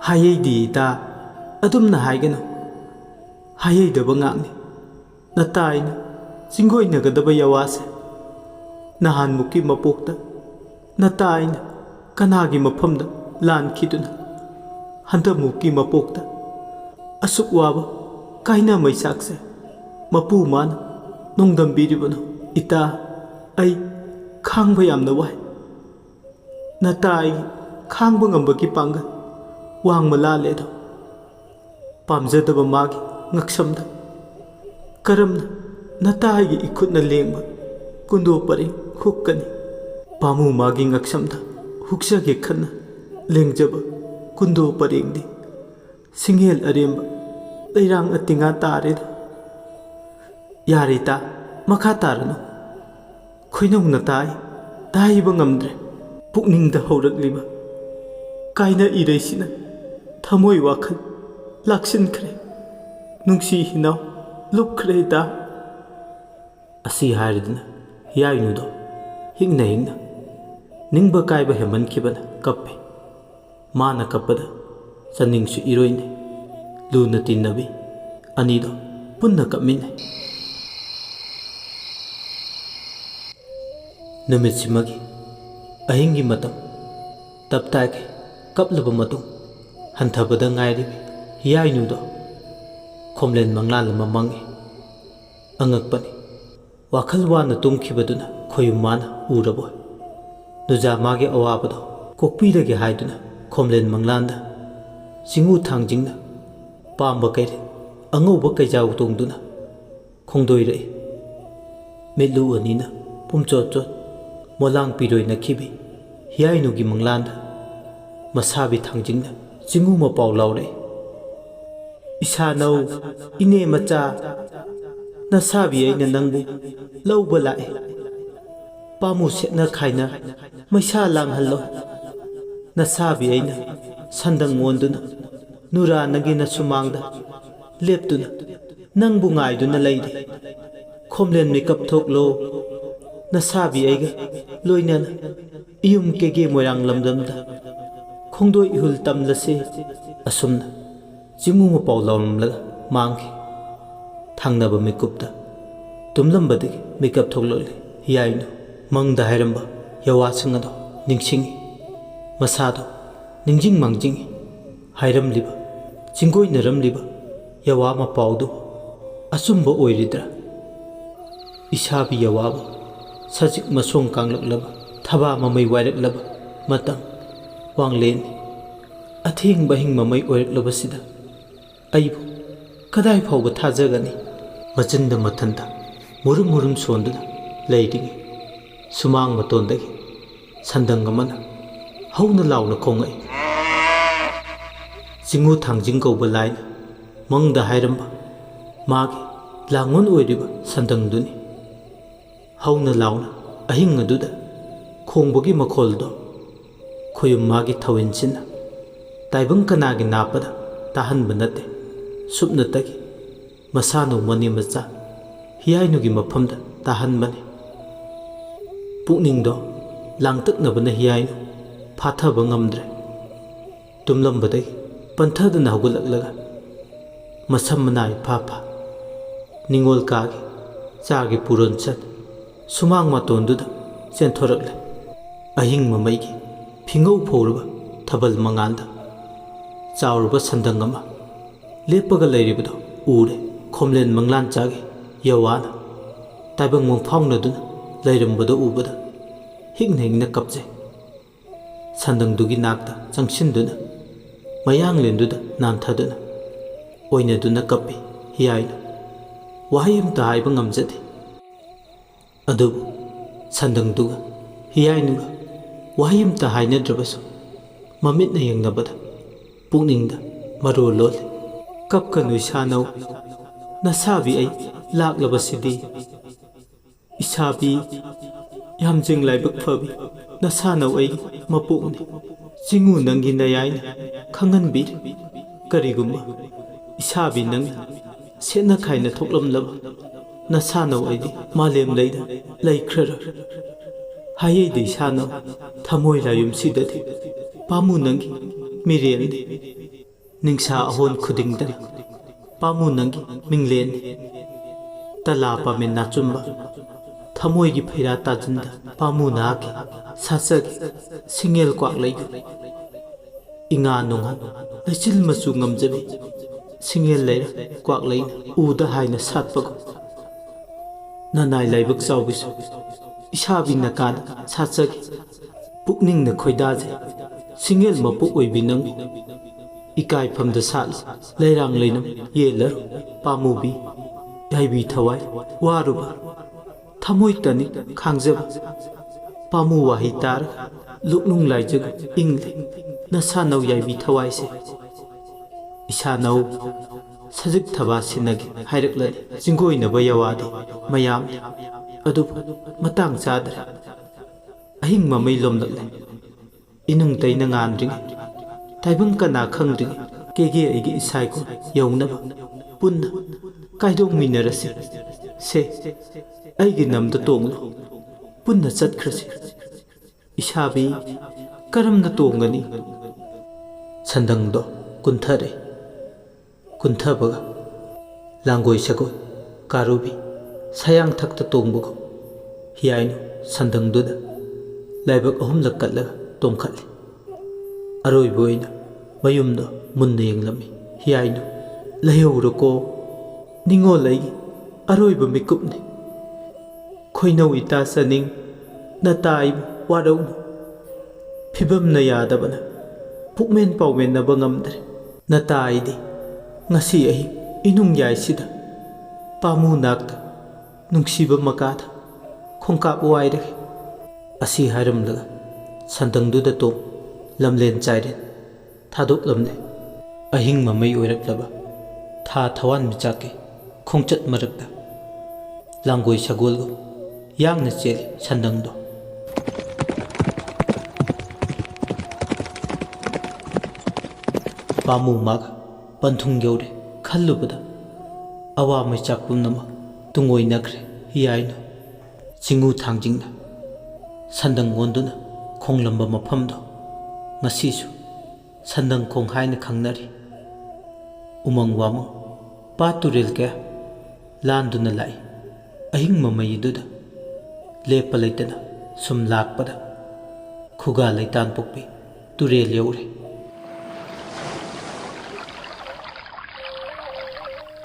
ꯍꯥꯏꯌꯩꯗꯤ ꯏꯇꯥ ꯑꯗꯨꯝꯅ ꯍꯥꯏꯒꯅꯨ ꯍꯥꯏꯌꯩꯗꯕ ꯉꯥꯛꯅꯤ ꯅꯇꯥ ꯑꯩꯅ ꯆꯤꯡꯒꯣꯏꯅꯒꯗꯕ ꯌꯥꯋꯥꯁꯦ ꯅꯍꯥꯟꯃꯨꯛꯀꯤ ꯃꯄꯣꯛꯇ ꯅꯇꯥ ꯑꯩꯅ ꯀꯅꯥꯒꯤ ꯃꯐꯝꯗ ꯂꯥꯟꯈꯤꯗꯨꯅ ꯍꯟꯗꯛꯃꯨꯛꯀꯤ ꯃꯄꯣꯛꯇ ꯑꯁꯨꯛ ꯋꯥꯕ ꯀꯥꯏꯅ ꯃꯩꯆꯥꯛꯁꯦ ꯃꯄꯨ ꯃꯥꯅ ꯅꯣꯡꯗꯝꯕꯤꯔꯤꯕꯅꯣ ꯏꯇꯥ ꯑꯩ ꯈꯥꯡꯕ ꯌꯥꯝꯅ ꯋꯥꯏ ꯅꯇꯥ ꯑꯩꯒꯤ ꯈꯥꯡꯕ ꯉꯝꯕꯒꯤ ꯄꯥꯡꯒꯜ ꯋꯥꯡꯃ ꯂꯥꯜꯂꯦꯗꯣ ꯄꯥꯝꯖꯗꯕ ꯃꯥꯒꯤ ꯉꯛꯁꯝꯗ ꯀꯔꯝꯅ ꯅꯇꯥ ꯑꯩꯒꯤ ꯏꯈꯨꯠꯅ ꯂꯦꯡꯕ ꯀꯨꯟꯗꯣ ꯄꯔꯦꯡ ꯍꯨꯛꯀꯅꯤ ꯄꯥꯃꯨ ꯃꯥꯒꯤ ꯉꯛꯁꯝꯗ ꯍꯨꯛꯆꯒꯦ ꯈꯟꯅ ꯂꯦꯡꯖꯕ ꯀꯨꯟꯗꯣ ꯄꯔꯦꯡꯗꯤ ꯁꯤꯡꯍꯦꯜ ꯑꯔꯦꯝꯕ ꯂꯩꯔꯥꯡ ꯑꯇꯤꯡꯉꯥ ꯇꯥꯔꯦꯗ ꯌꯥꯔꯦ ꯏꯇꯥ ꯃꯈꯥ ꯇꯥꯔꯅꯨ ꯈꯣꯏꯅꯧꯅ ꯇꯥꯏ ꯇꯥꯏꯕ ꯉꯝꯗ꯭ꯔꯦ ꯄꯨꯛꯅꯤꯡꯗ ꯍꯧꯔꯛꯂꯤꯕ ꯀꯥꯏꯅ ꯏꯔꯩꯁꯤꯅ ꯊꯃꯣꯏ ꯋꯥꯈꯜ ꯂꯥꯛꯁꯤꯟꯈ꯭ꯔꯦ ꯅꯨꯡꯁꯤ ꯍꯤꯅꯥꯎ ꯂꯨꯞꯈ꯭ꯔꯦ ꯏꯇꯥ ꯑꯁꯤ ꯍꯥꯏꯔꯗꯨꯅ ꯍꯤꯌꯥꯏꯅꯨꯗꯣ ꯍꯤꯡꯅ ꯅꯤꯡꯕ ꯀꯥꯏꯕ ꯍꯦꯃꯟꯈꯤꯕꯅ ꯀꯞꯄꯤ ꯃꯥꯅ ꯀꯞꯄꯗ ꯆꯟꯅꯤꯡꯁꯨ ꯏꯔꯣꯏꯅꯩ ꯂꯨꯅ ꯇꯤꯟꯅꯕꯤ ꯑꯅꯤꯗꯣ ꯄꯨꯟꯅ ꯀꯞꯃꯤꯟꯅꯩ ꯅꯨꯃꯤꯠꯁꯤꯃꯒꯤ ꯑꯍꯤꯡꯒꯤ ꯃꯇꯝ ꯇꯞꯇꯥꯏꯈꯩ ꯀꯞꯂꯕ ꯃꯇꯨꯡ ꯍꯟꯊꯕꯗ ꯉꯥꯏꯔꯤꯕꯤ ꯍꯤꯌꯥꯏꯅꯨꯗꯣ ꯈꯣꯝꯂꯦꯟ ꯃꯪꯂꯥꯟ ꯑꯃ ꯃꯪꯉꯤ ꯑꯉꯛꯄꯅꯤ ꯋꯥꯈꯜ ꯋꯥꯅ ꯇꯨꯝꯈꯤꯕꯗꯨꯅ ꯈꯣꯌꯨꯝ ꯃꯥꯅ ꯎꯔꯕꯣꯏ ꯅꯨꯖꯥ ꯃꯥꯒꯤ ꯑꯋꯥꯕꯗꯣ ꯀꯣꯛꯄꯤꯔꯒꯦ ꯍꯥꯏꯗꯨꯅ ꯈꯣꯝꯂꯦꯟ ꯃꯪꯂꯥꯟꯗ ꯆꯤꯡꯎ ꯊꯥꯡꯖꯤꯡꯅ ꯄꯥꯝꯕ ꯀꯩꯔꯦꯜ ꯑꯉꯧꯕ ꯀꯩꯖꯥꯎ ꯇꯣꯡꯗꯨꯅ ꯈꯣꯡꯗꯣꯏꯔꯛꯏ ꯃꯤꯠꯂꯨ ꯑꯅꯤꯅ ꯄꯨꯝꯆꯣꯠ ꯆꯣꯠ ꯃꯣꯂꯥꯡ ꯄꯤꯔꯣꯏꯅꯈꯤꯕꯤ ꯍꯤꯌꯥꯏꯅꯨꯒꯤ ꯃꯪꯂꯥꯟꯗ ꯃꯁꯥꯕꯤ ꯊꯥꯡꯖꯤꯡꯅ ꯆꯤꯡꯎ ꯃꯄꯥꯎ ꯂꯥꯎꯔꯛꯏ ꯏꯁꯥꯅꯧ ꯏꯅꯦ ꯃꯆꯥ ꯅꯁꯥꯕꯤ ꯑꯩꯅ ꯅꯪꯕꯨ ꯂꯧꯕ ꯂꯥꯛꯏ ꯄꯥꯃꯨ ꯁꯦꯠꯅ ꯈꯥꯏꯅ ꯃꯩꯁꯥ ꯂꯥꯡꯍꯜꯂꯣ ꯅꯁꯥꯕꯤ ꯑꯩꯅ ꯁꯟꯗꯪ ꯑꯣꯟꯗꯨꯅ ꯅꯨꯔꯥ ꯅꯪꯒꯤꯅ ꯁꯨꯃꯥꯡꯗ ꯂꯦꯞꯇꯨꯅ ꯅꯪꯕꯨ ꯉꯥꯏꯗꯨꯅ ꯂꯩꯔꯤ ꯈꯣꯝꯂꯦꯟ ꯃꯤꯀꯞ ꯊꯣꯛꯂꯣ ꯅꯁꯥꯕꯤ ꯑꯩꯒ ꯂꯣꯏꯅꯅ ꯏꯌꯨꯝ ꯀꯦꯒꯦ ꯃꯣꯏꯔꯥꯡ ꯂꯝꯗꯝꯗ ꯈꯣꯡꯗꯣꯏ ꯏꯍꯨꯜ ꯇꯝꯂꯁꯦ ꯑꯁꯨꯝꯅ ꯆꯤꯡꯎ ꯃꯄꯥꯎ ꯂꯥꯎꯔꯝꯂꯒ ꯃꯥꯡꯈꯤ ꯊꯪꯅꯕ ꯃꯤꯀꯨꯞꯇ ꯇꯨꯝꯂꯝꯕꯗꯒꯤ ꯃꯤꯀꯞ ꯊꯣꯛꯂꯛꯂꯤ ꯍꯤꯌꯥꯏꯅꯨ ꯃꯪꯗ ꯍꯥꯏꯔꯝꯕ ꯌꯥꯋꯥꯁꯤꯡ ꯑꯗꯣ ꯅꯤꯡꯁꯤꯡꯉꯤ ꯃꯁꯥꯗꯣ ꯅꯤꯡꯖꯤꯡ ꯃꯥꯡꯖꯤꯡꯉꯤ ꯍꯥꯏꯔꯝꯂꯤꯕ ꯆꯤꯡꯒꯣꯏꯅꯔꯝꯂꯤꯕ ꯌꯥꯋꯥ ꯃꯄꯥꯎꯗꯨ ꯑꯆꯨꯝꯕ ꯑꯣꯏꯔꯤꯗ꯭ꯔꯥ ꯏꯁꯥꯕꯤ ꯌꯥꯋꯥꯕꯨ ꯁꯖꯤꯛ ꯃꯁꯣꯡ ꯀꯥꯡꯂꯛꯂꯕ ꯊꯕꯥ ꯃꯃꯩ ꯋꯥꯏꯔꯛꯂꯕ ꯃꯇꯝ ꯋꯥꯡꯂꯦꯟꯅꯤ ꯑꯊꯦꯡꯕ ꯑꯍꯤꯡ ꯃꯃꯩ ꯑꯣꯏꯔꯛꯂꯕꯁꯤꯗ ꯑꯩꯕꯨ ꯀꯗꯥꯏ ꯐꯥꯎꯕ ꯊꯥꯖꯒꯅꯤ ꯃꯆꯤꯟꯗ ꯃꯊꯟꯇ ꯃꯨꯔꯨꯝ ꯃꯨꯔꯨꯝ ꯁꯣꯟꯗꯨꯅ ꯂꯩꯔꯤꯉꯩ ꯁꯨꯃꯥꯡ ꯃꯇꯣꯟꯗꯒꯤ ꯁꯟꯗꯪ ꯑꯃꯅ ꯍꯧꯅ ꯂꯥꯎꯅ ꯈꯣꯡꯉꯛꯏ ꯆꯤꯡꯎ ꯊꯥꯡꯖꯤꯡ ꯀꯧꯕ ꯂꯥꯏꯅ ꯃꯪꯗ ꯍꯥꯏꯔꯝꯕ ꯃꯥꯒꯤ ꯂꯥꯡꯉꯣꯟ ꯑꯣꯏꯔꯤꯕ ꯁꯟꯗꯪꯗꯨꯅꯤ ꯍꯧꯅ ꯂꯥꯎꯅ ꯑꯍꯤꯡ ꯑꯗꯨꯗ ꯈꯣꯡꯕꯒꯤ ꯃꯈꯣꯜꯗꯣ ꯈꯣꯌꯨꯝ ꯃꯥꯒꯤ ꯊꯧꯋꯤꯟꯁꯤꯅ ꯇꯥꯏꯕꯪ ꯀꯅꯥꯒꯤ ꯅꯥꯞꯄꯗ ꯇꯥꯍꯟꯕ ꯅꯠꯇꯦ ꯁꯨꯞꯅꯇꯒꯤ ꯃꯁꯥꯅꯧ ꯃꯅꯦ ꯃꯆꯥ ꯍꯤꯌꯥꯏꯅꯨꯒꯤ ꯃꯐꯝꯗ ꯇꯥꯍꯟꯕꯅꯤ ꯄꯨꯛꯅꯤꯡꯗꯣ ꯂꯥꯡꯇꯛꯅꯕꯅ ꯍꯤꯌꯥꯏꯅꯨ ꯐꯥꯊꯕ ꯉꯝꯗ꯭ꯔꯦ ꯇꯨꯝꯂꯝꯕꯗꯒꯤ ꯄꯟꯊꯗꯨꯅ ꯍꯧꯒꯠꯂꯛꯂꯒ ꯃꯁꯝ ꯃꯅꯥ ꯏꯐꯥ ꯐꯥ ꯅꯤꯡꯉꯣꯜ ꯀꯥꯒꯤ ꯆꯥꯒꯤ ꯄꯨꯔꯣꯟ ꯆꯠ ꯁꯨꯃꯥꯡ ꯃꯇꯣꯟꯗꯨꯗ ꯆꯦꯟꯊꯣꯔꯛꯂꯦ ꯑꯍꯤꯡ ꯃꯃꯩꯒꯤ ꯐꯤꯉꯧ ꯐꯧꯔꯕ ꯊꯥꯕꯜ ꯃꯉꯥꯜꯗ ꯆꯥꯎꯔꯕ ꯁꯟꯗꯪ ꯑꯃ ꯂꯦꯞꯄꯒ ꯂꯩꯔꯤꯕꯗꯣ ꯎꯔꯦ ꯈꯣꯝꯂꯦꯟ ꯃꯪꯂꯥꯟꯆꯥꯒꯤ ꯌꯥꯋꯥꯅ ꯇꯥꯏꯕꯪ ꯃꯪꯐꯥꯎꯅꯗꯨꯅ ꯂꯩꯔꯝꯕꯗꯣ ꯎꯕꯗ ꯍꯤꯡꯅ ꯀꯞꯆꯩ ꯁꯟꯗꯪꯗꯨꯒꯤ ꯅꯥꯛꯇ ꯆꯪꯁꯤꯟꯗꯨꯅ ꯃꯌꯥꯡꯂꯦꯟꯗꯨꯗ ꯅꯥꯟꯊꯗꯨꯅ ꯑꯣꯏꯅꯗꯨꯅ ꯀꯞꯄꯤ ꯍꯤꯌꯥꯏꯅꯨ ꯋꯥꯍꯩ ꯑꯃꯇ ꯍꯥꯏꯕ ꯉꯝꯖꯗꯦ ꯑꯗꯨꯕꯨ ꯁꯟꯗꯪꯗꯨꯒ ꯍꯤꯌꯥꯏꯅꯨꯒ ꯋꯥꯍꯩ ꯑꯃꯇ ꯍꯥꯏꯅꯗ꯭ꯔꯕꯁꯨ ꯃꯃꯤꯠꯅ ꯌꯦꯡꯅꯕꯗ ꯄꯨꯛꯅꯤꯡꯗ ꯃꯔꯣꯜ ꯂꯣꯜꯂꯤ ꯀꯞꯀꯅꯨ ꯏꯁꯥꯅꯧ ꯅꯁꯥꯕꯤ ꯑꯩ ꯂꯥꯛꯂꯕꯁꯤꯗꯤ ꯏꯁꯥꯕꯤ ꯌꯥꯝꯖꯤꯡ ꯂꯥꯏꯕꯛ ꯐꯕꯤ ꯅꯁꯥꯅꯧ ꯑꯩꯒꯤ ꯃꯄꯣꯛꯅꯤ ꯆꯤꯡꯎ ꯅꯪꯒꯤ ꯅꯌꯥꯏꯅ ꯈꯪꯍꯟꯕꯤꯔꯤ ꯀꯔꯤꯒꯨꯝꯕ ꯏꯁꯥꯕꯤ ꯅꯪꯅ ꯁꯦꯠꯅ ꯈꯥꯏꯅ ꯊꯣꯛꯂꯝꯂꯕ ꯅꯁꯥꯅꯧ ꯑꯩꯗꯤ ꯃꯥꯂꯦꯝ ꯂꯩꯗ ꯂꯩꯈ꯭ꯔꯔꯣꯏ ꯍꯥꯏꯌꯩꯗ ꯏꯁꯥꯅꯧ ꯊꯃꯣꯏ ꯂꯥꯌꯨꯝꯁꯤꯗꯗꯤ ꯄꯥꯃꯨ ꯅꯪꯒꯤ ꯃꯤꯔꯦꯜꯅꯤ ꯅꯤꯡꯁꯥ ꯑꯍꯣꯟ ꯈꯨꯗꯤꯡꯗꯅ ꯄꯥꯝꯃꯨ ꯅꯪꯒꯤ ꯃꯤꯡꯂꯦꯟꯅꯤ ꯇꯂꯥ ꯄꯥꯃꯦꯟ ꯅꯥꯆꯨꯝꯕ ꯊꯃꯣꯏꯒꯤ ꯐꯩꯔꯥ ꯇꯥꯖꯤꯟꯗ ꯄꯥꯝꯃꯨ ꯅꯍꯥꯛꯀꯤ ꯁꯥꯆꯒꯤ ꯁꯤꯡꯉꯦꯜ ꯀ꯭ꯋꯥꯛꯂꯩꯒ ꯏꯉꯥ ꯅꯣꯡꯍꯟ ꯂꯩꯆꯤꯜ ꯃꯆꯨ ꯉꯝꯖꯕꯤ ꯁꯤꯡꯉꯦꯜ ꯂꯩꯔ ꯀ꯭ꯋꯥꯛꯂꯩꯅ ꯎꯗ ꯍꯥꯏꯅ ꯁꯥꯠꯄꯒꯨꯝ ꯅꯅꯥꯏ ꯂꯥꯏꯕꯛ ꯆꯥꯎꯕꯤꯁꯨ ꯏꯁꯥꯕꯤ ꯅꯀꯥꯗ ꯁꯥꯆꯒꯤ ꯄꯨꯛꯅꯤꯡꯅ ꯈꯣꯏꯗꯥꯖꯩ ꯁꯤꯡꯉꯦꯜ ꯃꯄꯣꯛ ꯑꯣꯏꯕꯤ ꯅꯪꯕꯨ ꯏꯀꯥꯏꯐꯝꯗ ꯁꯥꯠꯂꯤ ꯂꯩꯔꯥꯡ ꯂꯩꯅꯝ ꯌꯦꯜꯂꯔꯣ ꯄꯥꯝꯃꯨꯕꯤ ꯌꯥꯏꯕꯤ ꯊꯋꯥꯏ ꯋꯥꯔꯨꯕ ꯊꯃꯣꯏ ꯇꯅꯤ ꯈꯥꯡꯖꯕ ꯄꯥꯝꯃꯨ ꯋꯥꯍꯩ ꯇꯥꯔꯒ ꯂꯨꯛꯅꯨꯡ ꯂꯥꯏꯖꯒ ꯏꯪꯂꯤ ꯅꯁꯥ ꯅꯧ ꯌꯥꯏꯕꯤ ꯊꯋꯥꯏꯁꯦ ꯏꯁꯥ ꯅꯧ ꯁꯖꯤꯛ ꯊꯕꯥ ꯁꯤꯟꯅꯒꯦ ꯍꯥꯏꯔꯛꯂꯗꯤ ꯆꯤꯡꯒꯣꯏꯅꯕ ꯌꯥꯋꯥꯗꯤ ꯃꯌꯥꯝ ꯑꯗꯨꯕꯨ ꯃꯇꯥꯡ ꯆꯥꯗ꯭ꯔꯦ ꯑꯍꯤꯡ ꯃꯃꯩ ꯂꯣꯝꯂꯛꯂꯦ ꯏꯅꯨꯡ ꯇꯩꯅ ꯉꯥꯟꯗ꯭ꯔꯤꯉꯩ ꯇꯥꯏꯕꯪ ꯀꯅꯥ ꯈꯪꯗ꯭ꯔꯤꯉꯩ ꯀꯦꯒꯦ ꯑꯩꯒꯤ ꯏꯁꯥꯏꯀꯣ ꯌꯧꯅꯕ ꯄꯨꯟꯅ ꯀꯥꯏꯗꯣꯡꯃꯤꯟꯅꯔꯁꯤ ꯁꯦ ꯑꯩꯒꯤ ꯅꯝꯗ ꯇꯣꯡꯂꯨ ꯄꯨꯟꯅ ꯆꯠꯈ꯭ꯔꯁꯤ ꯏꯁꯥꯕꯤ ꯀꯔꯝꯅ ꯇꯣꯡꯒꯅꯤ ꯁꯟꯗꯪꯗꯣ ꯀꯨꯟꯊꯔꯦ ꯀꯨꯟꯊꯕꯒ ꯂꯥꯡꯒꯣꯏ ꯁꯒꯣꯜ ꯀꯥꯔꯨꯕꯤ ꯁꯌꯥꯡꯊꯛꯇ ꯇꯣꯡꯕꯒꯨꯝ ꯍꯤꯌꯥꯏꯅꯨ ꯁꯟꯗꯪꯗꯨꯗ ꯂꯥꯏꯕꯛ ꯑꯍꯨꯝꯂꯛ ꯀꯠꯂꯒ ꯇꯣꯡꯈꯠꯂꯤ ꯑꯔꯣꯏꯕ ꯑꯣꯏꯅ ꯃꯌꯨꯝꯗꯣ ꯃꯨꯟꯅ ꯌꯦꯡꯂꯝꯃꯤ ꯍꯤꯌꯥꯏꯅꯨ ꯂꯩꯍꯧꯔꯣꯀꯣ ꯅꯤꯡꯉꯣꯜ ꯑꯩꯒꯤ ꯑꯔꯣꯏꯕ ꯃꯤꯀꯨꯞꯅꯤ ꯈꯣꯏꯅꯧ ꯏꯇꯥ ꯆꯅꯤꯡ ꯅꯇꯥꯏꯕꯨ ꯋꯥꯔꯧꯅꯨ ꯐꯤꯕꯝꯅ ꯌꯥꯗꯕꯅ ꯄꯨꯛꯃꯦꯟ ꯄꯥꯎꯃꯦꯟꯅꯕ ꯉꯝꯗ꯭ꯔꯦ ꯅꯇꯥ ꯑꯩꯗꯤ ꯉꯁꯤ ꯑꯍꯤꯡ ꯏꯅꯨꯡ ꯌꯥꯏꯁꯤꯗ ꯄꯥꯝꯃꯨ ꯅꯥꯛꯇ ꯅꯨꯡꯁꯤꯕ ꯃꯀꯥꯗ ꯈꯣꯡꯀꯥꯞ ꯋꯥꯏꯔꯒꯦ ꯑꯁꯤ ꯍꯥꯏꯔꯝꯂꯒ ꯁꯟꯗꯪꯗꯨꯗ ꯇꯣꯡ ꯂꯝꯂꯦꯟ ꯆꯥꯏꯔꯦꯟ ꯊꯥꯗꯣꯛꯂꯝꯂꯦ ꯑꯍꯤꯡ ꯃꯃꯩ ꯑꯣꯏꯔꯛꯂꯕ ꯊꯥ ꯊꯋꯥꯟꯃꯤꯆꯥꯛꯀꯤ ꯈꯣꯡꯆꯠ ꯃꯔꯛꯇ ꯂꯥꯡꯒꯣꯏ ꯁꯒꯣꯜꯒꯨꯝ ꯌꯥꯡꯅ ꯆꯦꯜꯂꯤ ꯁꯟꯗꯪꯗꯣ ꯄꯥꯝꯃꯨ ꯃꯥꯒ ꯄꯟꯊꯨꯡ ꯌꯧꯔꯦ ꯈꯜꯂꯨꯕꯗ ꯑꯋꯥ ꯃꯩꯆꯥꯛ ꯄꯨꯝꯅꯃꯛ ꯇꯨꯡꯑꯣꯏꯅꯈ꯭ꯔꯦ ꯍꯤꯌꯥꯏꯅꯨ ꯆꯤꯡꯉꯨ ꯊꯥꯡꯖꯤꯡꯅ ꯁꯟꯗꯪ ꯑꯣꯟꯗꯨꯅ ꯈꯣꯡꯂꯝꯕ ꯃꯐꯝꯗꯣ ꯉꯁꯤꯁꯨ ꯁꯟꯗꯪ ꯈꯣꯡ ꯍꯥꯏꯅ ꯈꯪꯅꯔꯤ ꯎꯃꯪ ꯋꯥꯃꯪ ꯄꯥꯠ ꯇꯨꯔꯦꯜ ꯀꯌꯥ ꯂꯥꯟꯗꯨꯅ ꯂꯥꯛꯏ ꯑꯍꯤꯡ ꯃꯃꯩꯗꯨꯗ ꯂꯦꯞꯄ ꯂꯩꯇꯅ ꯁꯨꯝ ꯂꯥꯛꯄꯗ ꯈꯨꯒꯥ ꯂꯩꯇꯥꯟ ꯄꯣꯛꯄꯤ ꯇꯨꯔꯦꯜ ꯌꯧꯔꯦ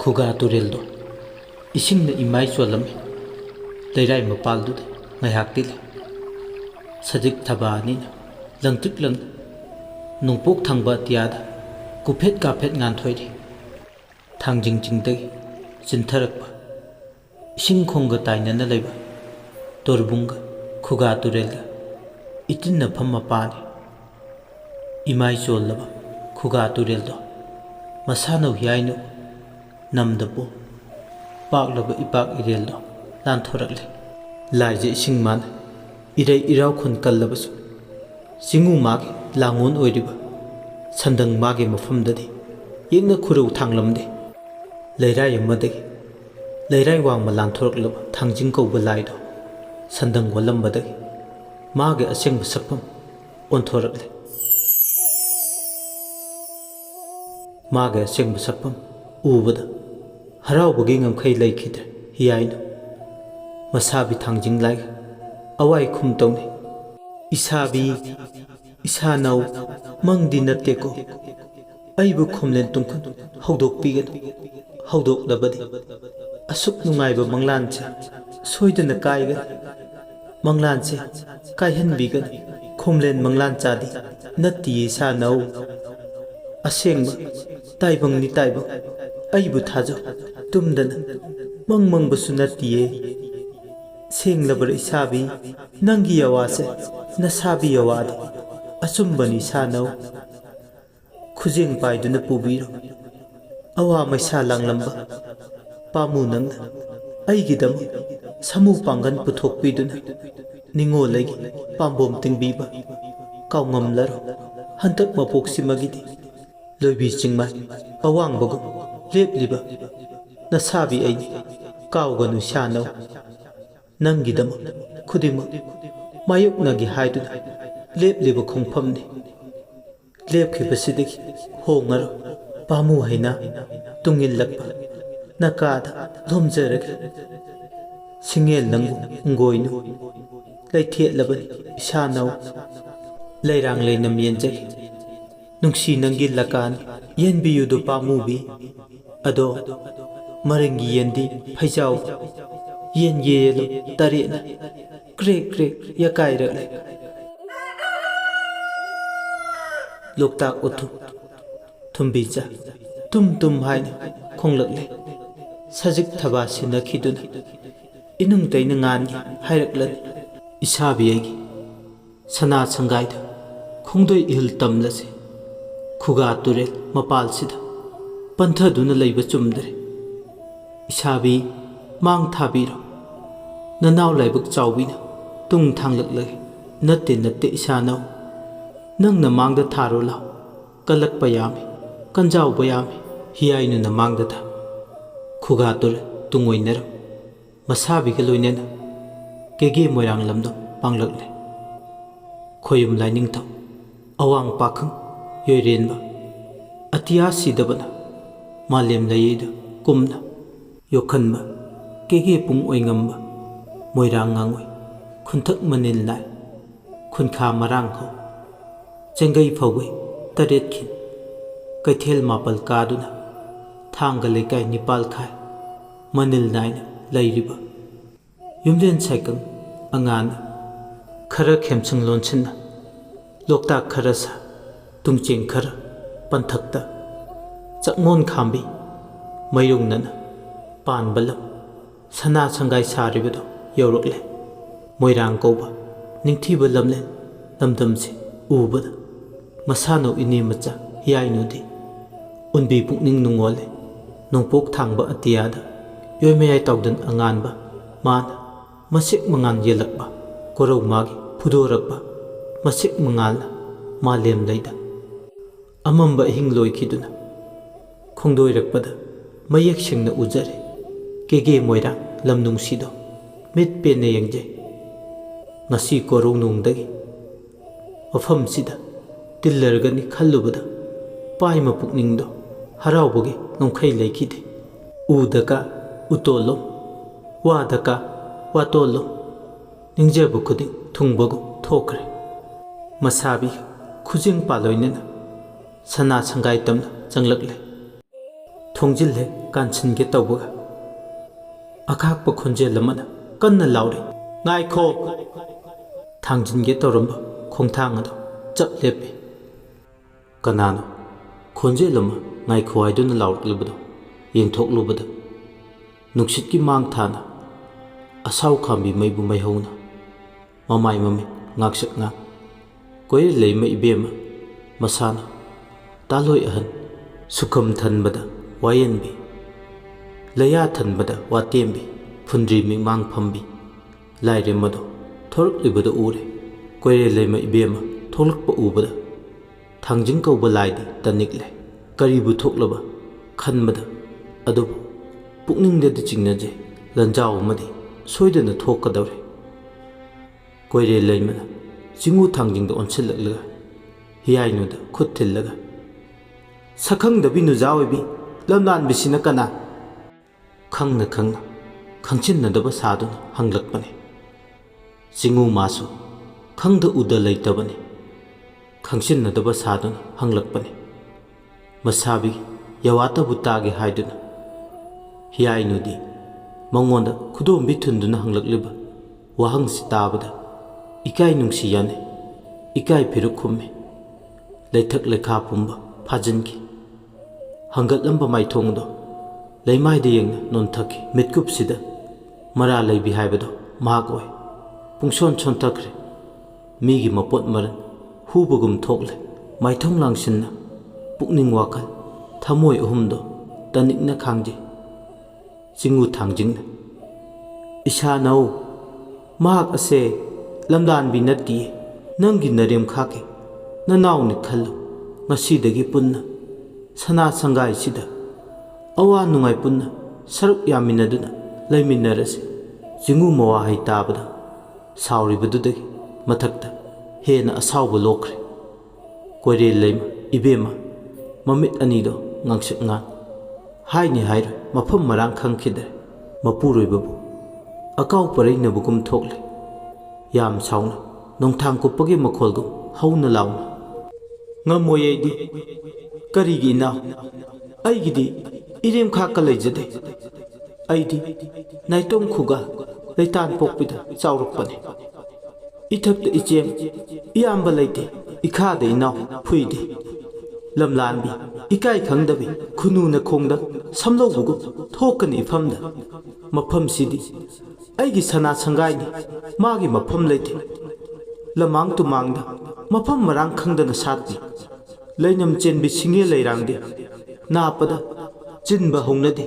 ꯈꯨꯒꯥ ꯇꯨꯔꯦꯜꯗꯣ ꯏꯁꯤꯡꯅ ꯏꯃꯥꯏ ꯆꯣꯜꯂꯝꯃꯤ ꯂꯩꯔꯥꯏ ꯃꯄꯥꯜꯗꯨꯗ ꯉꯥꯏꯍꯥꯛꯇꯤ ꯂꯩ ꯁꯖꯤꯛ ꯊꯕꯥ ꯑꯅꯤꯅ ꯂꯪꯇ꯭ꯔꯤꯛ ꯂꯪꯅ ꯅꯣꯡꯄꯣꯛ ꯊꯪꯕ ꯑꯇꯤꯌꯥꯗ ꯀꯨꯐꯦꯠ ꯀꯥꯐꯦꯠ ꯉꯥꯟꯊꯣꯏꯔꯤ ꯊꯥꯡꯖꯤꯡ ꯆꯤꯡꯗꯒꯤ ꯆꯤꯟꯊꯔꯛꯄ ꯏꯁꯤꯡ ꯈꯣꯡꯒ ꯇꯥꯏꯅꯅ ꯂꯩꯕ ꯇꯣꯔꯕꯨꯡꯒ ꯈꯨꯒꯥ ꯇꯨꯔꯦꯜꯒ ꯏꯇꯤꯟꯅꯐꯝ ꯃꯄꯥꯅꯤ ꯏꯃꯥꯏ ꯆꯣꯜꯂꯕ ꯈꯨꯒꯥ ꯇꯨꯔꯦꯜꯗꯣ ꯃꯁꯥꯅꯧ ꯍꯤꯌꯥꯏꯅꯨ ꯅꯝꯗꯄꯣ ꯄꯥꯛꯂꯕ ꯏꯄꯥꯛ ꯏꯔꯦꯜꯗꯣ ꯂꯥꯟꯊꯣꯔꯛꯂꯤ ꯂꯥꯏꯖ ꯏꯁꯤꯡ ꯃꯥꯅ ꯏꯔꯩ ꯏꯔꯥꯎꯈꯨꯟ ꯀꯜꯂꯕꯁꯨ ꯆꯤꯡꯉꯨ ꯃꯥꯒꯤ ꯂꯥꯡꯉꯣꯟ ꯑꯣꯏꯔꯤꯕ ꯁꯟꯗꯪ ꯃꯥꯒꯤ ꯃꯐꯝꯗꯗꯤ ꯌꯦꯛꯅ ꯈꯨꯔꯧ ꯊꯥꯡꯂꯝꯗꯦ ꯂꯩꯔꯥꯏ ꯑꯃꯗꯒꯤ ꯂꯩꯔꯥꯏ ꯋꯥꯡꯃ ꯂꯥꯟꯊꯣꯔꯛꯂꯕ ꯊꯥꯡꯖꯤꯡ ꯀꯧꯕ ꯂꯥꯏꯗꯣ ꯁꯟꯗꯪ ꯑꯣꯜꯂꯝꯕꯗꯒꯤ ꯃꯥꯒꯤ ꯑꯁꯦꯡꯕ ꯁꯛꯐꯝ ꯑꯣꯟꯊꯣꯔꯛꯂꯦ ꯃꯥꯒꯤ ꯑꯁꯦꯡꯕ ꯁꯛꯐꯝ ꯎꯕꯗ ꯍꯔꯥꯎꯕꯒꯤ ꯉꯝꯈꯩ ꯂꯩꯈꯤꯗ꯭ꯔꯦ ꯍꯤꯌꯥꯏꯅꯨ ꯃꯁꯥꯕꯤ ꯊꯥꯡꯖꯤꯡ ꯂꯥꯏꯒ ꯑꯋꯥꯏ ꯈꯨꯝ ꯇꯧꯅꯩ ꯏꯁꯥꯕꯤ ꯏꯁꯥꯅꯧ ꯃꯪꯗꯤ ꯅꯠꯇꯦꯀꯣ ꯑꯩꯕꯨ ꯈꯣꯝꯂꯦꯟ ꯇꯨꯡꯈꯨꯟ ꯍꯧꯗꯣꯛꯄꯤꯒꯅꯨ ꯍꯧꯗꯣꯛꯂꯕꯗꯤ ꯑꯁꯨꯛ ꯅꯨꯡꯉꯥꯏꯕ ꯃꯪꯂꯥꯟꯁꯦ ꯁꯣꯏꯗꯅ ꯀꯥꯏꯒꯅꯤ ꯃꯪꯂꯥꯟꯁꯦ ꯀꯥꯏꯍꯟꯕꯤꯒꯅꯨ ꯈꯣꯝꯂꯦꯟ ꯃꯪꯂꯥꯟꯆꯥꯗꯤ ꯅꯠꯇꯤꯌꯦ ꯏꯁꯥꯅꯧ ꯑꯁꯦꯡꯕ ꯇꯥꯏꯕꯪꯅꯤ ꯇꯥꯏꯕꯪ ꯑꯩꯕꯨ ꯊꯥꯖꯧ ꯇꯨꯝꯗꯅ ꯃꯪ ꯃꯪꯕꯁꯨ ꯅꯠꯇꯤꯌꯦ ꯁꯦꯡꯂꯕꯔ ꯏꯁꯥꯕꯤ ꯅꯪꯒꯤ ꯌꯥꯋꯥꯁꯦ ꯅꯁꯥꯕꯤ ꯌꯥꯋꯥꯗꯤ ꯑꯆꯨꯝꯕꯅꯤ ꯏꯁꯥꯅꯧ ꯈꯨꯖꯦꯡ ꯄꯥꯏꯗꯨꯅ ꯄꯨꯕꯤꯔꯣ ꯑꯋꯥ ꯃꯩꯁꯥ ꯂꯥꯡꯂꯝꯕ ꯄꯥꯝꯃꯨ ꯅꯪꯅ ꯑꯩꯒꯤꯗꯃꯛ ꯁꯃꯨ ꯄꯥꯡꯒꯟ ꯄꯨꯊꯣꯛꯄꯤꯗꯨꯅ ꯅꯤꯡꯉꯣꯜꯂꯩꯒꯤ ꯄꯥꯝꯕꯣꯝ ꯇꯤꯡꯕꯤꯕ ꯀꯥꯎꯉꯝꯂꯔꯣ ꯍꯟꯇꯛ ꯃꯄꯣꯛꯁꯤꯃꯒꯤꯗꯤ ꯂꯣꯏꯕꯤ ꯆꯤꯡꯃꯥꯏ ꯑꯋꯥꯡꯕꯒꯨꯝ ꯂꯦꯞꯂꯤꯕ ꯅꯁꯥꯕꯤ ꯑꯩꯅꯤ ꯀꯥꯎꯒꯅꯨ ꯏꯁꯥꯅꯧ ꯅꯪꯒꯤꯗꯃꯛ ꯈꯨꯗꯤꯡꯃꯛ ꯃꯥꯌꯣꯛꯅꯒꯦ ꯍꯥꯏꯗꯨꯅ ꯂꯦꯞꯂꯤꯕ ꯈꯣꯡꯐꯝꯅꯤ ꯂꯦꯞꯈꯤꯕꯁꯤꯗꯒꯤ ꯍꯣꯡꯉꯔꯣꯏ ꯄꯥꯃꯨ ꯍꯩꯅ ꯇꯨꯡꯏꯜꯂꯛꯄ ꯅꯀꯥꯗ ꯂꯣꯝꯖꯔꯒꯦ ꯁꯤꯡꯉꯦꯜ ꯅꯪꯕꯨ ꯎꯪꯒꯣꯏꯅꯨ ꯂꯩꯊꯦꯠꯂꯕꯅꯤ ꯏꯁꯥ ꯅꯧ ꯂꯩꯔꯥꯡ ꯂꯩꯅꯝ ꯌꯦꯟꯖꯒꯦ ꯅꯨꯡꯁꯤ ꯅꯪꯒꯤ ꯂꯀꯥꯅꯤ ꯌꯦꯟꯕꯤꯌꯨꯗꯨ ꯄꯥꯃꯨꯕꯤ ꯑꯗꯣ ꯃꯔꯤꯡꯒꯤ ꯌꯦꯟꯗꯤ ꯐꯩꯖꯥꯎ ꯌꯦꯟ ꯌꯦꯜꯂꯣ ꯇꯔꯦꯠꯅ ꯀ꯭ꯔꯦꯛ ꯀ꯭ꯔꯦꯛ ꯌꯀꯥꯏꯔꯛꯂꯦ ꯂꯣꯛꯇꯥꯛ ꯎꯊꯨ ꯊꯨꯝꯕꯤꯆꯥ ꯇꯨꯝ ꯇꯨꯝ ꯍꯥꯏꯅ ꯈꯣꯡꯂꯛꯂꯦ ꯁꯖꯤꯛ ꯊꯕꯥ ꯁꯤꯟꯅꯈꯤꯗꯨꯅ ꯏꯅꯨꯡ ꯇꯩꯅ ꯉꯥꯟꯒꯤ ꯍꯥꯏꯔꯛꯂꯅꯤ ꯏꯁꯥꯕꯤ ꯑꯩꯒꯤ ꯁꯅꯥ ꯁꯪꯒꯥꯏꯗ ꯈꯣꯡꯗꯣꯏ ꯏꯍꯤꯜ ꯇꯝꯂꯁꯤ ꯈꯨꯒꯥ ꯇꯨꯔꯦꯜ ꯃꯄꯥꯜꯁꯤꯗ ꯄꯟꯊꯗꯨꯅ ꯂꯩꯕ ꯆꯨꯝꯗ꯭ꯔꯦ ꯏꯁꯥꯕꯤ ꯃꯥꯡ ꯊꯥꯕꯤꯔꯣ ꯅꯅꯥꯎ ꯂꯥꯏꯕꯛ ꯆꯥꯎꯕꯤꯅ ꯇꯨꯡ ꯊꯥꯡꯂꯛꯂꯒꯦ ꯅꯠꯇꯦ ꯅꯠꯇꯦ ꯏꯁꯥꯅꯧ ꯅꯪꯅ ꯃꯥꯡꯗ ꯊꯥꯔꯣ ꯂꯥꯎ ꯀꯜꯂꯛꯄ ꯌꯥꯝꯃꯤ ꯀꯟꯖꯥꯎꯕ ꯌꯥꯝꯃꯤ ꯍꯤꯌꯥꯏꯅꯨꯅ ꯃꯥꯡꯗ ꯊꯥ ꯈꯨꯒꯥ ꯇꯨꯔꯦꯜ ꯇꯨꯡꯑꯣꯏꯅꯔꯣ ꯃꯁꯥꯕꯤꯒ ꯂꯣꯏꯅꯅ ꯀꯦꯒꯦ ꯃꯣꯏꯔꯥꯡ ꯂꯝꯗꯝ ꯄꯥꯡꯂꯛꯂꯦ ꯈꯣꯌꯨꯝ ꯂꯥꯏꯅꯤꯡꯊꯧ ꯑꯋꯥꯡ ꯄꯥꯈꯪ ꯌꯣꯏꯔꯦꯟꯕ ꯑꯇꯤꯌꯥ ꯁꯤꯗꯕꯅ ꯃꯥꯂꯦꯝ ꯂꯩꯌꯩꯗ ꯀꯨꯝꯅ ꯌꯣꯛꯈꯟꯕ ꯀꯦꯒꯦ ꯄꯨꯡ ꯑꯣꯏꯉꯝꯕ ꯃꯣꯏꯔꯥꯡ ꯉꯥꯡꯉꯣꯏ ꯈꯨꯟꯊꯛ ꯃꯅꯤꯜ ꯅꯥꯏ ꯈꯨꯟꯈꯥ ꯃꯔꯥꯡ ꯍꯧ ꯆꯦꯡꯒꯩ ꯐꯧꯒꯩ ꯇꯔꯦꯠꯈꯤ ꯀꯩꯊꯦꯜ ꯃꯥꯄꯜ ꯀꯥꯗꯨꯅ ꯊꯥꯡꯒ ꯂꯩꯀꯥꯏ ꯅꯤꯄꯥꯜ ꯈꯥꯏ ꯃꯅꯤꯜ ꯅꯥꯏꯅ ꯂꯩꯔꯤꯕ ꯌꯨꯝꯂꯦꯟ ꯁꯥꯏꯀꯪ ꯑꯉꯥꯟꯅ ꯈꯔ ꯈꯦꯝꯁꯪ ꯂꯣꯟꯁꯤꯟꯅ ꯂꯣꯛꯇꯥꯛ ꯈꯔ ꯁꯥ ꯇꯨꯡꯆꯦꯡ ꯈꯔ ꯄꯟꯊꯛꯇ ꯆꯛꯃꯣꯟ ꯈꯥꯝꯕꯤ ꯃꯩꯔꯨꯡꯅꯅ ꯄꯥꯟꯕ ꯂꯝ ꯁꯅꯥ ꯁꯪꯒꯥꯏ ꯁꯥꯔꯤꯕꯗꯣ ꯌꯧꯔꯛꯂꯦ ꯃꯣꯏꯔꯥꯡ ꯀꯧꯕ ꯅꯤꯡꯊꯤꯕ ꯂꯝꯂꯦꯟ ꯂꯝꯗꯝꯁꯤ ꯎꯕꯗ ꯃꯁꯥꯅꯧ ꯏꯅꯦ ꯃꯆꯥ ꯍꯤꯌꯥꯏꯅꯨꯗꯤ ꯎꯟꯕꯤ ꯄꯨꯛꯅꯤꯡ ꯅꯨꯡꯉꯣꯜꯂꯦ ꯅꯣꯡꯄꯣꯛ ꯊꯥꯡꯕ ꯑꯇꯤꯌꯥꯗ ꯌꯣꯏꯃꯌꯥꯏ ꯇꯥꯎꯗꯟ ꯑꯉꯥꯟꯕ ꯃꯥꯅ ꯃꯁꯦꯛ ꯃꯉꯥꯜ ꯌꯦꯜꯂꯛꯄ ꯀꯣꯔꯧ ꯃꯥꯒꯤ ꯐꯨꯗꯣꯔꯛꯄ ꯃꯁꯦꯛ ꯃꯉꯥꯜꯅ ꯃꯥꯂꯦꯝ ꯂꯩꯗ ꯑꯃꯝꯕ ꯑꯍꯤꯡ ꯂꯣꯏꯈꯤꯗꯨꯅ ꯈꯣꯡꯗꯣꯏꯔꯛꯄꯗ ꯃꯌꯦꯛ ꯁꯦꯡꯅ ꯎꯖꯔꯦ ꯀꯦꯒꯦ ꯃꯣꯏꯔꯥꯡ ꯂꯝ ꯅꯨꯡꯁꯤꯗꯣ ꯃꯤꯠ ꯄꯦꯟꯅ ꯌꯦꯡꯖꯩ ꯉꯁꯤ ꯀꯣꯔꯧꯅꯨꯡꯗꯒꯤ ꯃꯐꯝꯁꯤꯗ ꯇꯤꯜꯂꯔꯒꯅꯤ ꯈꯜꯂꯨꯕꯗ ꯄꯥꯏꯃ ꯄꯨꯛꯅꯤꯡꯗꯣ ꯍꯔꯥꯎꯕꯒꯤ ꯉꯝꯈꯩ ꯂꯩꯈꯤꯗꯦ ꯎꯗꯀ ꯎꯇꯣꯜꯂꯣꯝ ꯋꯥꯗꯀ ꯋꯥꯇꯣꯜꯂꯣꯝ ꯅꯤꯡꯖꯕ ꯈꯨꯗꯤꯡ ꯊꯨꯡꯕꯒꯨꯝ ꯊꯣꯛꯈ꯭ꯔꯦ ꯃꯁꯥꯕꯤꯒ ꯈꯨꯖꯤꯡ ꯄꯥꯂꯣꯏꯅꯅ ꯁꯅꯥ ꯁꯪꯒꯥꯏ ꯇꯝꯅ ꯆꯪꯂꯛꯂꯦ ꯊꯣꯡꯖꯤꯜ ꯍꯦꯛ ꯀꯥꯟꯁꯤꯟꯒꯦ ꯇꯧꯕꯒ ꯑꯈꯥꯛꯄ ꯈꯣꯟꯖꯦꯜ ꯑꯃꯅ ꯀꯟꯅ ꯂꯥꯎꯔꯦ ꯉꯥꯏꯈꯣ ꯊꯥꯡꯖꯤꯟꯒꯦ ꯇꯧꯔꯝꯕ ꯈꯣꯡꯊꯥꯡ ꯑꯗꯣ ꯆꯞ ꯂꯦꯞꯄꯤ ꯀꯅꯥꯅꯣ ꯈꯣꯟꯖꯦꯜ ꯑꯃ ꯉꯥꯏꯈꯣ ꯍꯥꯏꯗꯨꯅ ꯂꯥꯎꯔꯛꯂꯤꯕꯗꯣ ꯌꯦꯡꯊꯣꯛꯂꯨꯕꯗ ꯅꯨꯡꯁꯤꯠꯀꯤ ꯃꯥꯡ ꯊꯥꯅ ꯑꯁꯥꯎ ꯈꯥꯝꯕꯤ ꯃꯩꯕꯨ ꯃꯩꯍꯧꯅ ꯃꯃꯥꯏ ꯃꯃꯤꯠ ꯉꯥꯛꯁꯛ ꯉꯥꯡ ꯀꯣꯏꯔꯦꯜ ꯂꯩꯃ ꯏꯕꯦꯝꯃ ꯃꯁꯥꯅ ꯇꯥꯂꯣꯏ ꯑꯍꯟ ꯁꯨꯈꯝ ꯊꯟꯕꯗ ꯋꯥꯌꯦꯟꯕꯤ ꯂꯩꯌꯥ ꯊꯟꯕꯗ ꯋꯥꯇꯦꯝꯕꯤ ꯐꯨꯟꯗ꯭ꯔꯤ ꯃꯤꯃꯥꯡ ꯐꯝꯕꯤ ꯂꯥꯏꯔꯦꯝꯃꯗꯣ ꯊꯣꯔꯛꯂꯤꯕꯗ ꯎꯔꯦ ꯀꯣꯏꯔꯦꯜ ꯂꯩꯃ ꯏꯕꯦꯝꯃ ꯊꯣꯛꯂꯛꯄ ꯎꯕꯗ ꯊꯥꯡꯖꯤꯡ ꯀꯧꯕ ꯂꯥꯏꯗꯤ ꯇꯅꯤꯛꯂꯦ ꯀꯔꯤꯕꯨ ꯊꯣꯛꯂꯕ ꯈꯟꯕꯗ ꯑꯗꯨꯕꯨ ꯄꯨꯛꯅꯤꯡꯗꯗꯤ ꯆꯤꯡꯅꯖꯩ ꯂꯟꯖꯥꯎ ꯑꯃꯗꯤ ꯁꯣꯏꯗꯅ ꯊꯣꯛꯀꯗꯧꯔꯦ ꯀꯣꯏꯔꯦꯜ ꯂꯩꯃꯅ ꯆꯤꯡꯉꯨ ꯊꯥꯡꯖꯤꯡꯗ ꯑꯣꯟꯁꯤꯜꯂꯛꯂꯒ ꯍꯤꯌꯥꯏꯅꯨꯗ ꯈꯨꯠ ꯊꯤꯜꯂꯒ ꯁꯛꯈꯪꯗꯕꯤ ꯅꯨꯖꯥ ꯑꯣꯏꯕꯤ ꯂꯝꯂꯥꯟꯕꯤꯁꯤꯅ ꯀꯅꯥ ꯈꯪꯅ ꯈꯪꯅ ꯈꯪꯆꯤꯟꯅꯗꯕ ꯁꯥꯗꯨꯅ ꯍꯪꯂꯛꯄꯅꯤ ꯆꯤꯡꯉꯨ ꯃꯥꯁꯨ ꯈꯪꯗ ꯎꯗ ꯂꯩꯇꯕꯅꯤ ꯈꯪꯆꯤꯟꯅꯗꯕ ꯁꯥꯗꯨꯅ ꯍꯪꯂꯛꯄꯅꯤ ꯃꯁꯥꯕꯤꯒꯤ ꯌꯋꯥꯇꯕꯨ ꯇꯥꯒꯦ ꯍꯥꯏꯗꯨꯅ ꯍꯤꯌꯥꯏꯅꯨꯗꯤ ꯃꯉꯣꯟꯗ ꯈꯨꯗꯣꯝꯕꯤ ꯊꯨꯟꯗꯨꯅ ꯍꯪꯂꯛꯂꯤꯕ ꯋꯥꯍꯪꯁꯤ ꯇꯥꯕꯗ ꯏꯀꯥꯏ ꯅꯨꯡꯁꯤ ꯌꯥꯅꯩ ꯏꯀꯥꯏ ꯐꯤꯔꯨꯛ ꯈꯨꯝꯃꯤ ꯂꯩꯊꯛ ꯂꯩꯈꯥ ꯄꯨꯝꯕ ꯐꯥꯖꯤꯟꯈꯤ ꯍꯪꯒꯠꯂꯝꯕ ꯃꯥꯏꯊꯣꯡꯗꯣ ꯂꯩꯃꯥꯏꯗ ꯌꯦꯡꯅ ꯅꯣꯟꯊꯈꯤ ꯃꯤꯠꯀꯨꯞꯁꯤꯗ ꯃꯔꯥ ꯂꯩꯕꯤ ꯍꯥꯏꯕꯗꯣ ꯃꯍꯥꯛ ꯑꯣꯏ ꯄꯨꯡꯁꯣꯟ ꯁꯣꯟꯊꯈ꯭ꯔꯦ ꯃꯤꯒꯤ ꯃꯄꯣꯠ ꯃꯔꯟ ꯍꯨꯕꯒꯨꯝ ꯊꯣꯛꯂꯦ ꯃꯥꯏꯊꯣꯡ ꯂꯥꯡꯁꯤꯟꯅ ꯄꯨꯛꯅꯤꯡ ꯋꯥꯈꯜ ꯊꯃꯣꯏ ꯑꯍꯨꯝꯗꯣ ꯇꯅꯤꯛꯅ ꯈꯥꯡꯖꯩ ꯆꯤꯡꯉꯨ ꯊꯥꯡꯖꯤꯡꯅ ꯏꯁꯥꯅꯧ ꯃꯍꯥꯛ ꯑꯁꯦ ꯂꯝꯂꯥꯟꯕꯤ ꯅꯠꯇꯤꯌꯦ ꯅꯪꯒꯤ ꯅꯔꯦꯝ ꯈꯥꯛꯀꯤ ꯅꯅꯥꯎꯅꯤ ꯈꯜꯂꯨ ꯉꯁꯤꯗꯒꯤ ꯄꯨꯟꯅ ꯁꯅꯥ ꯁꯪꯒꯥꯏꯁꯤꯗ ꯑꯋꯥ ꯅꯨꯡꯉꯥꯏ ꯄꯨꯟꯅ ꯁꯔꯨꯛ ꯌꯥꯃꯤꯟꯅꯗꯨꯅ ꯂꯩꯃꯤꯟꯅꯔꯁꯤ ꯆꯤꯡꯉꯨ ꯃꯋꯥꯍꯩ ꯇꯥꯕꯗ ꯁꯥꯎꯔꯤꯕꯗꯨꯗꯒꯤ ꯃꯊꯛꯇ ꯍꯦꯟꯅ ꯑꯁꯥꯎꯕ ꯂꯣꯛꯈ꯭ꯔꯦ ꯀꯣꯏꯔꯦꯜ ꯂꯩꯃ ꯏꯕꯦꯝꯃ ꯃꯃꯤꯠ ꯑꯅꯤꯗꯣ ngangsak ngang haini haira mafam marang khangkhidre mapuroibabu akau parainabugum thokle yam sauna nongthang kupagi makholgum hauna launa ngamoyedi karigi na aigidi irem khaka leijade aidi naitom khuga leitan pokpida chaurukpane ithapta ichem iyamba leite ikhade inaw phuide lamlanbi ikai khangdabi khununa khongda samlaubugu thokani ifamda mafam sidi aigi sana sangai ni magi mafam leite lamang tumangda mafam marang khangdana satni leinam chenbi singe leirangde napada jinba hongnade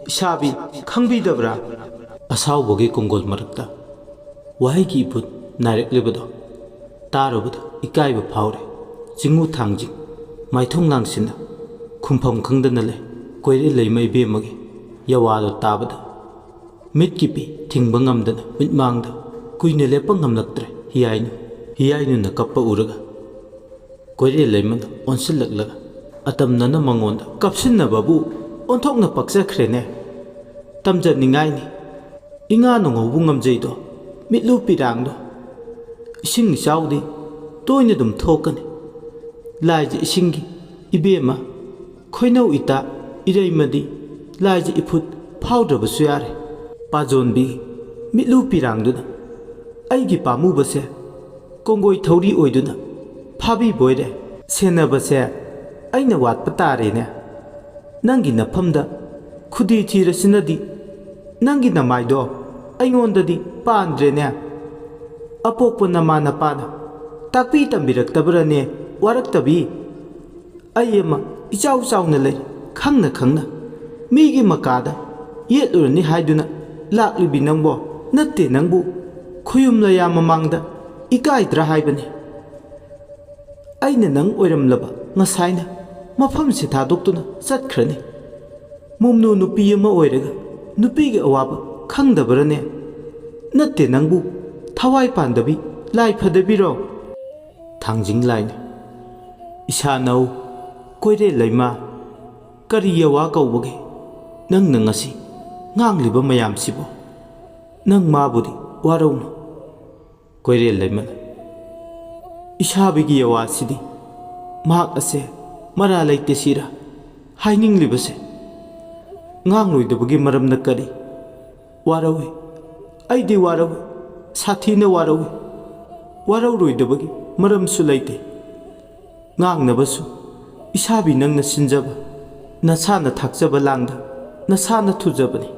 isabi khangbi dabra asawbogi kongol marakta wahai ki put narek lebado tarobado ikai ba phawre jingu thangji maithong nangsinda khumpham khangdana le koire leimai bemagi yawalo tabada mitkipi thingba ngamdana mitmangda kuine lepa ngamlaktre hiyainu na kappa uraga koire leiman onsillaklaga atamnana mangonda kapsinna babu onthokna paksakrene tamjaningaini inga nongbu ngamjeido mitlu pirangdo ising chaudi toine dum thokane laiji isingi ibema khoinau ita ireimadi laiji ifut phawdrabasu yare pajonbi mitlu pirangduna aigi pamu base kongoi thauri oiduna phabi boire sena base aina wat patare ne nangi nafamda khudi thirasinadi nangi namaido aingondadi pandre ne apokpa nama napana takpi tambiraktabrane waraktabi ayema ichau chauna lei khangna migi makada yelurani haiduna laklibi nangbo natte nangbu khuyum laya mamangda ikaidra haibani aina nang oiramlaba ngasaina mafam se thadoktuna satkrani mumnu nupi ama oiraga nupigi awaba khangdabrane natte nangbu thawai pandabi lai phadabiro thangjing laina isa nau koire leima kari yawa kaubage nang ngasi ngangliba mayam sibo nang mabudi warauno koire leima isabigi yawa sidi mak ase mara leite sira haining libase ngangloi maramna kari warawi aidi warawi sathina warawi warauroi maram su leite ngangnabasu isabi nangna sinjaba nasana thakjaba langda nasana thujabani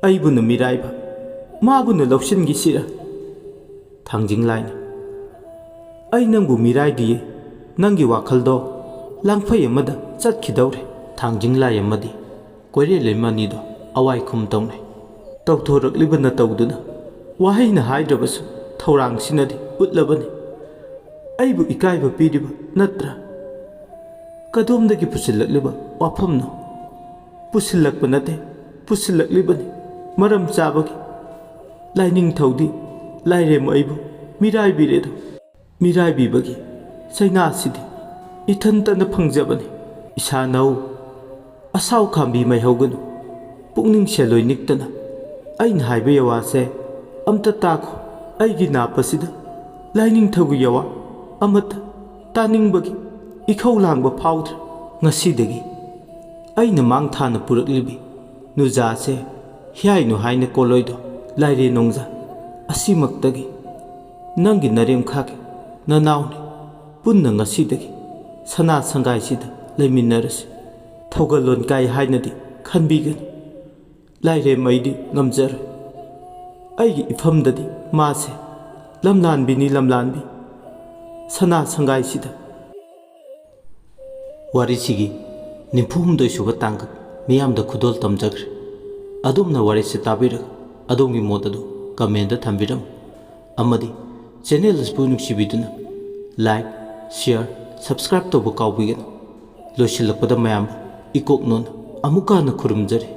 aibuna miraiba mabuna lawsingi sira thangjing laina ai nangbu mirai diye nangi wakhaldo langphai amada chatkhidaure thangjing lai amadi koire leimani do awai khum tawne tawthoraklibana tawduna wahaina haidrabasu thorang sinadi utlabani aibu ikaiba piriba natra kadomdagi pusillakliba wafamno pusilakpa nate pusillaklibani maram chabagi laining thawdi lairem aibu mirai biredo mirai bibagi saina sidi ithantana phangjabani isa nau asaw khambi mai hoganu pukning seloi niktana aina haiba yawase amta takho aigi napasida laining thagu yawa amata taningbagi ikhau langba phawdra ngasidagi aina mang thana puraklibi nujase hiainu haina koloido laire nongja asimaktagi nangi narem khake nanauni punna ngasidagi sana sangai sida leiminarasi thogalon kai hainadi khanbigan laire maidi ngamjar aigi ifamdadi mase lamlanbi sana sangai sida warisi nimphumdoi suba tangak miyamda khudol tamjagre adumna warisi tabiraga adumgi modadu comment thambiram amadi channel asbu nuksibiduna like share subscribe to bu kawbigan loshilakpada mayam ikoknon amukana khurumjari